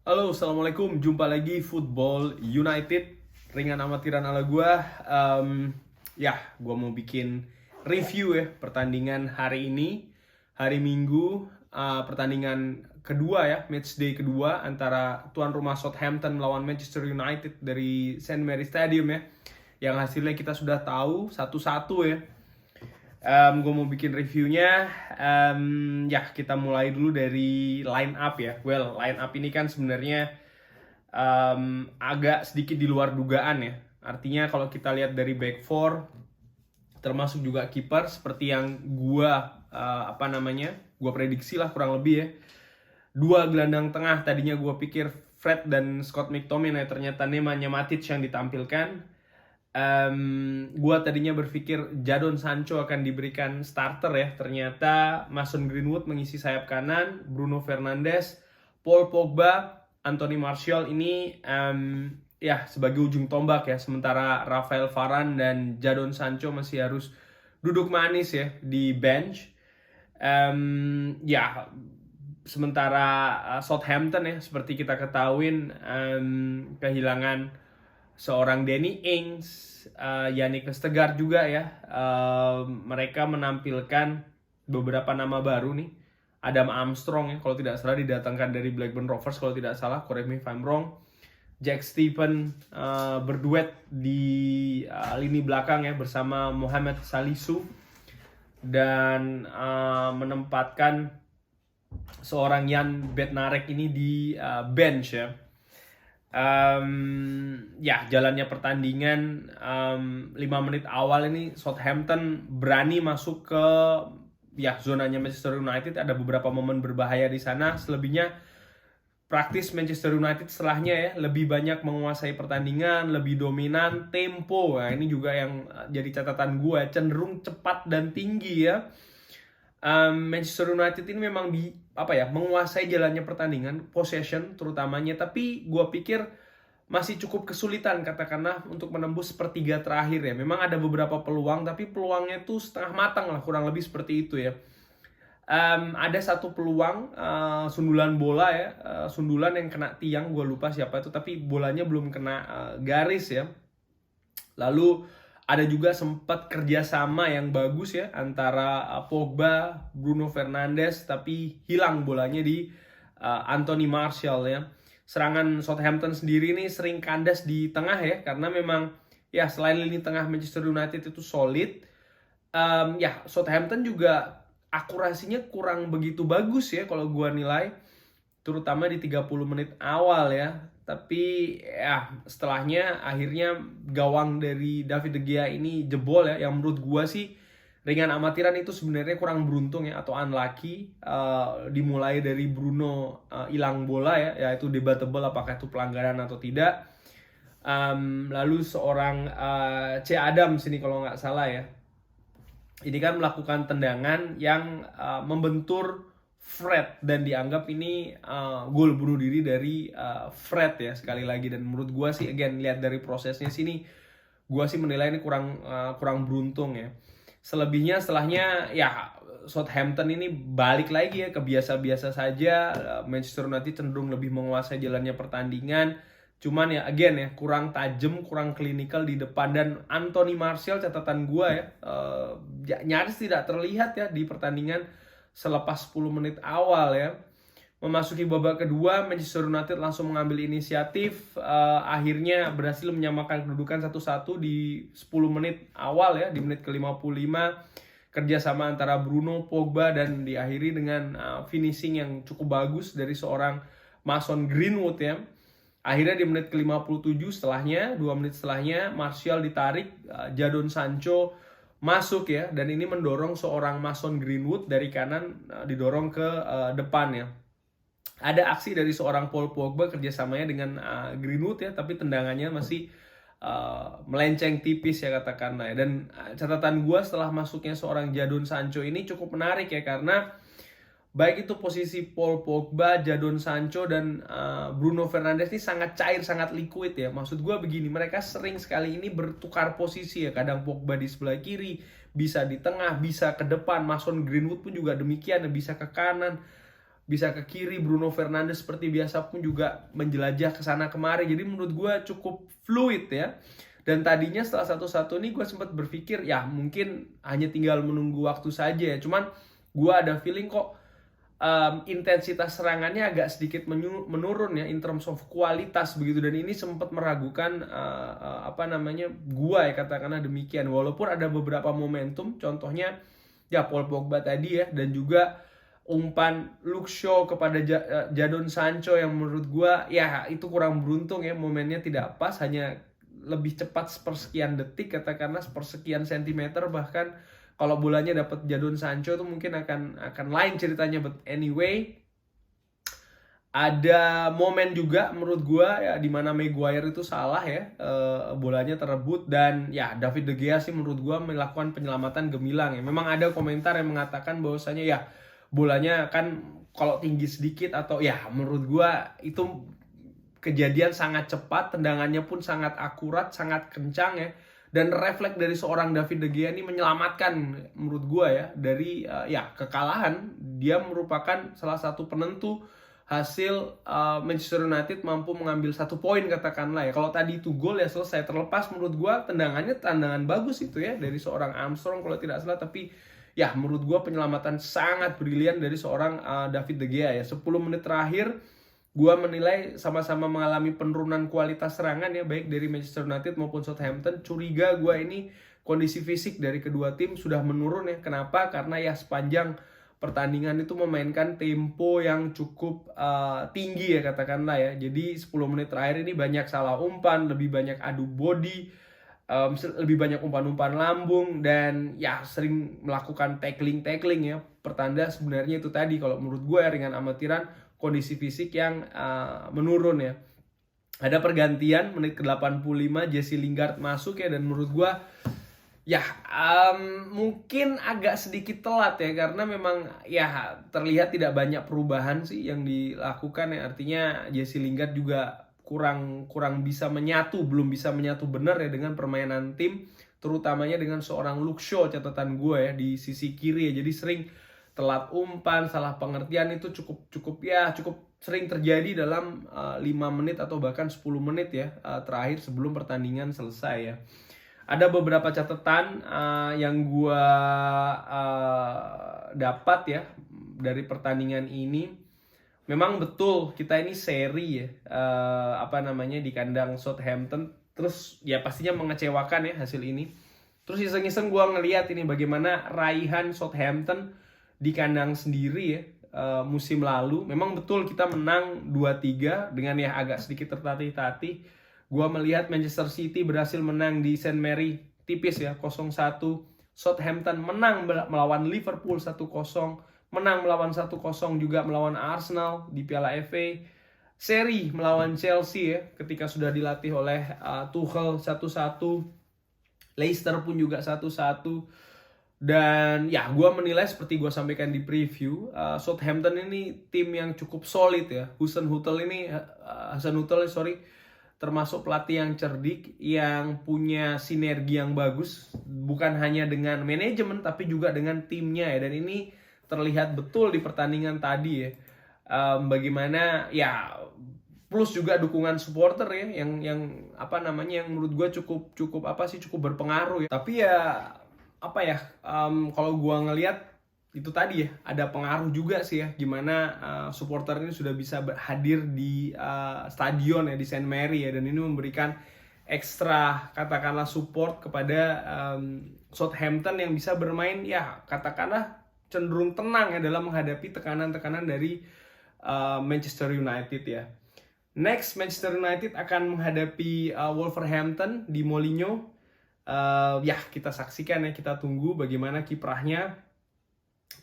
Halo, assalamualaikum. Jumpa lagi Football United, ringan amatiran ala gua. Gua mau bikin review ya pertandingan hari ini, hari Minggu, pertandingan kedua ya, match day kedua antara tuan rumah Southampton melawan Manchester United dari St. Mary Stadium ya, yang hasilnya kita sudah tahu 1-1 ya. Gue mau bikin reviewnya. Kita mulai dulu dari line up ya. Well, line up ini kan sebenarnya agak sedikit di luar dugaan ya. Artinya kalau kita lihat dari back four, termasuk juga kiper, seperti yang gua prediksi lah kurang lebih ya. Dua gelandang tengah, tadinya gua pikir Fred dan Scott McTominay, ternyata Nemanja Matic yang ditampilkan. Gua tadinya berpikir Jadon Sancho akan diberikan starter ya, ternyata Mason Greenwood mengisi sayap kanan, Bruno Fernandes, Paul Pogba, Anthony Martial ini sebagai ujung tombak ya, sementara Rafael Varane dan Jadon Sancho masih harus duduk manis ya di bench. Sementara Southampton ya, seperti kita ketahuin, kehilangan seorang Danny Ings, Yannick Vestergaard juga ya. Mereka menampilkan beberapa nama baru nih. Adam Armstrong ya, kalau tidak salah didatangkan dari Blackburn Rovers, kalau tidak salah, correct me if I'm wrong. Jack Stephen berduet di lini belakang ya bersama Mohamed Salisu, dan menempatkan seorang Jan Bednarek ini di bench ya. Jalannya pertandingan 5 menit awal ini Southampton berani masuk ke zonanya Manchester United. Ada beberapa momen berbahaya di sana. Selebihnya praktis Manchester United setelahnya ya lebih banyak menguasai pertandingan, lebih dominan, tempo. Nah, ini juga yang jadi catatan gue, cenderung cepat dan tinggi ya. Manchester United ini memang menguasai jalannya pertandingan, possession terutamanya, tapi gue pikir masih cukup kesulitan katakanlah untuk menembus sepertiga terakhir ya. Memang ada beberapa peluang, tapi peluangnya tuh setengah matang lah, kurang lebih seperti itu ya. Ada satu peluang sundulan bola ya, sundulan yang kena tiang, gue lupa siapa itu, tapi bolanya belum kena garis ya. Lalu ada juga sempat kerjasama yang bagus ya antara Pogba, Bruno Fernandes, tapi hilang bolanya di Anthony Martial ya. Serangan Southampton sendiri ini sering kandas di tengah ya, karena memang ya selain lini tengah Manchester United itu solid, Southampton juga akurasinya kurang begitu bagus ya kalau gua nilai, terutama di 30 menit awal ya. Tapi ya setelahnya akhirnya gawang dari David De Gea ini jebol ya, yang menurut gua sih ringan amatiran itu sebenarnya kurang beruntung ya, atau unlucky. Dimulai dari Bruno hilang bola ya itu debatable apakah itu pelanggaran atau tidak. Lalu seorang C. Adams ini kalau nggak salah ya, ini kan melakukan tendangan yang membentur Fred, dan dianggap ini gol bunuh diri dari Fred ya sekali lagi. Dan menurut gue sih, again, lihat dari prosesnya sini, gue sih menilai ini kurang beruntung ya. Selebihnya setelahnya ya Southampton ini balik lagi ya ke biasa-biasa saja. Manchester United cenderung lebih menguasai jalannya pertandingan, cuman ya again ya kurang tajam, kurang klinikal di depan. Dan Anthony Martial, catatan gue ya, nyaris tidak terlihat ya di pertandingan selepas 10 menit awal ya. Memasuki babak kedua, Manchester United langsung mengambil inisiatif, akhirnya berhasil menyamakan kedudukan 1-1 di 10 menit awal ya, di menit ke-55 kerjasama antara Bruno, Pogba, dan diakhiri dengan finishing yang cukup bagus dari seorang Mason Greenwood ya. Akhirnya di menit ke-57 setelahnya, 2 menit setelahnya, Martial ditarik, Jadon Sancho masuk ya, dan ini mendorong seorang Mason Greenwood dari kanan, didorong ke depan ya. Ada aksi dari seorang Paul Pogba kerjasamanya dengan Greenwood ya, tapi tendangannya masih melenceng tipis ya katakanlah ya. Dan catatan gue setelah masuknya seorang Jadon Sancho ini cukup menarik ya, karena baik itu posisi Paul Pogba, Jadon Sancho, dan Bruno Fernandes ini sangat cair, sangat liquid ya. Maksud gue begini, mereka sering sekali ini bertukar posisi ya. Kadang Pogba di sebelah kiri, bisa di tengah, bisa ke depan. Mason Greenwood pun juga demikian, bisa ke kanan. bisa ke kiri, Bruno Fernandes seperti biasa pun juga menjelajah ke sana kemari. Jadi menurut gue cukup fluid ya. Dan tadinya setelah 1-1 ini gue sempat berpikir ya mungkin hanya tinggal menunggu waktu saja ya. Cuman gue ada feeling kok intensitas serangannya agak sedikit menurun ya in terms of kualitas begitu, dan ini sempat meragukan gua ya, katakanlah demikian. Walaupun ada beberapa momentum, contohnya ya Paul Pogba tadi ya, dan juga umpan Luke Shaw kepada Jadon Sancho yang menurut gua ya itu kurang beruntung ya, momennya tidak pas, hanya lebih cepat sepersekian detik, katakanlah sepersekian sentimeter bahkan. Kalau bolanya dapat Jadon Sancho itu mungkin akan lain ceritanya. But anyway, ada momen juga menurut gua ya di mana Maguire itu salah ya, bolanya terebut, dan ya David De Gea sih menurut gua melakukan penyelamatan gemilang ya. Memang ada komentar yang mengatakan bahwasanya ya bolanya kan kalau tinggi sedikit atau ya, menurut gua itu kejadian sangat cepat, tendangannya pun sangat akurat, sangat kencang ya. Dan refleks dari seorang David De Gea ini menyelamatkan menurut gue ya dari kekalahan. Dia merupakan salah satu penentu hasil Manchester United mampu mengambil 1 poin katakanlah ya. Kalau tadi itu gol ya selesai, terlepas menurut gue tendangan bagus itu ya dari seorang Armstrong kalau tidak salah. Tapi ya menurut gue penyelamatan sangat brilian dari seorang David De Gea ya. 10 menit terakhir gua menilai sama-sama mengalami penurunan kualitas serangan ya, baik dari Manchester United maupun Southampton. Curiga gua ini kondisi fisik dari kedua tim sudah menurun ya. Kenapa? Karena ya sepanjang pertandingan itu memainkan tempo yang cukup tinggi ya katakanlah ya. Jadi 10 menit terakhir ini banyak salah umpan, lebih banyak adu body, lebih banyak umpan-umpan lambung, dan ya sering melakukan tackling ya. Pertanda sebenarnya itu tadi kalau menurut gue ya, ringan amatiran, kondisi fisik yang menurun ya. Ada pergantian menit ke-85, Jesse Lingard masuk ya, dan menurut gue ya mungkin agak sedikit telat ya, karena memang ya terlihat tidak banyak perubahan sih yang dilakukan ya. Artinya Jesse Lingard juga kurang belum bisa menyatu benar ya dengan permainan tim, terutamanya dengan seorang Luke Shaw, catatan gue ya, di sisi kiri ya. Jadi sering telat umpan, salah pengertian itu cukup sering terjadi dalam 5 menit atau bahkan 10 menit ya terakhir sebelum pertandingan selesai ya. Ada beberapa catatan yang gua dapat ya dari pertandingan ini. Memang betul kita ini seri ya di kandang Southampton. Terus ya pastinya mengecewakan ya hasil ini. Terus iseng-iseng gua ngeliat ini bagaimana raihan Southampton di kandang sendiri ya musim lalu. Memang betul kita menang 2-3 dengan ya agak sedikit tertatih-tatih. Gua melihat Manchester City berhasil menang di St. Mary tipis ya 0-1. Southampton menang melawan Liverpool 1-0, menang melawan 1-0 juga melawan Arsenal di Piala FA. Seri melawan Chelsea ya ketika sudah dilatih oleh Tuchel 1-1. Leicester pun juga 1-1. Dan ya gue menilai seperti gue sampaikan di preview, Southampton ini tim yang cukup solid ya. Hasan Hutel termasuk pelatih yang cerdik, yang punya sinergi yang bagus, bukan hanya dengan manajemen tapi juga dengan timnya ya. Dan ini terlihat betul di pertandingan tadi ya. Bagaimana ya, plus juga dukungan supporter ya yang menurut gue cukup berpengaruh ya. Tapi ya kalau gua ngelihat itu tadi ya ada pengaruh juga sih ya, gimana supporter ini sudah bisa hadir di stadion ya di St. Mary ya, dan ini memberikan ekstra katakanlah support kepada Southampton yang bisa bermain ya katakanlah cenderung tenang ya dalam menghadapi tekanan-tekanan dari Manchester United ya. Next, Manchester United akan menghadapi Wolverhampton di Molineux. Kita saksikan ya, kita tunggu bagaimana kiprahnya.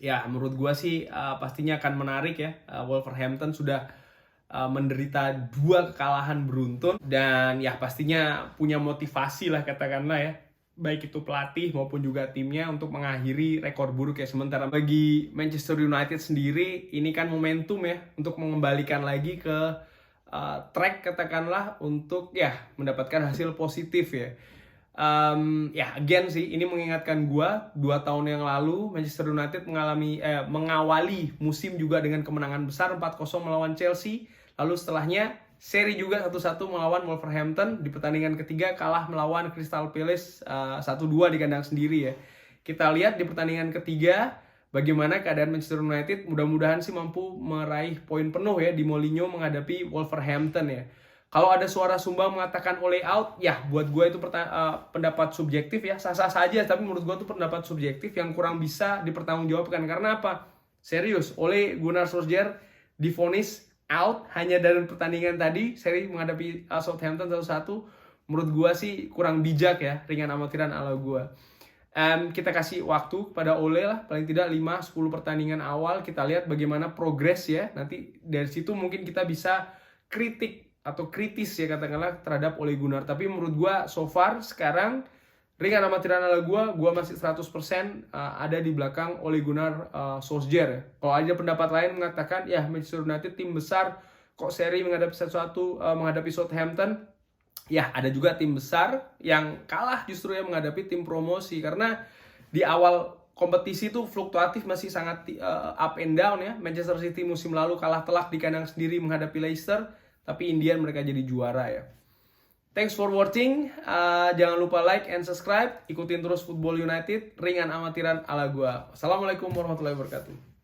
Ya menurut gua sih pastinya akan menarik ya. Wolverhampton sudah menderita 2 kekalahan beruntun, dan ya pastinya punya motivasi lah katakanlah ya, baik itu pelatih maupun juga timnya untuk mengakhiri rekor buruk ya. Sementara bagi Manchester United sendiri ini kan momentum ya untuk mengembalikan lagi ke track katakanlah untuk ya mendapatkan hasil positif ya. Ya again sih, ini mengingatkan gua 2 tahun yang lalu Manchester United mengawali musim juga dengan kemenangan besar 4-0 melawan Chelsea. Lalu setelahnya seri juga 1-1 melawan Wolverhampton. Di pertandingan ketiga kalah melawan Crystal Palace 1-2 di kandang sendiri ya. Kita lihat di pertandingan ketiga bagaimana keadaan Manchester United. Mudah-mudahan sih mampu meraih poin penuh ya di Molineux menghadapi Wolverhampton ya. Kalau ada suara sumbang mengatakan Ole out, ya buat gue itu pendapat subjektif ya, sah-sah saja. Tapi menurut gue itu pendapat subjektif yang kurang bisa dipertanggungjawabkan. Karena apa? Serius, Ole Gunnar Solskjaer divonis out hanya dari pertandingan tadi, seri menghadapi Southampton 1-1. Menurut gue sih kurang bijak ya, ringan amatiran ala gue. Kita kasih waktu kepada Ole lah, paling tidak 5-10 pertandingan awal. Kita lihat bagaimana progres ya. Nanti dari situ mungkin kita bisa kritik atau kritis ya katakanlah terhadap Ole Gunnar. Tapi menurut gue so far sekarang ringan amatiran ala gue masih 100% ada di belakang Ole Gunnar Solskjaer ya. Kalau ada pendapat lain mengatakan ya Manchester United tim besar kok seri menghadapi menghadapi Southampton. Ya ada juga tim besar yang kalah justru ya menghadapi tim promosi. Karena di awal kompetisi itu fluktuatif, masih sangat up and down ya. Manchester City musim lalu kalah telak di kandang sendiri menghadapi Leicester, tapi in the end mereka jadi juara ya. Thanks for watching. Jangan lupa like and subscribe. Ikutin terus Football United, ringan amatiran ala gua. Assalamualaikum warahmatullahi wabarakatuh.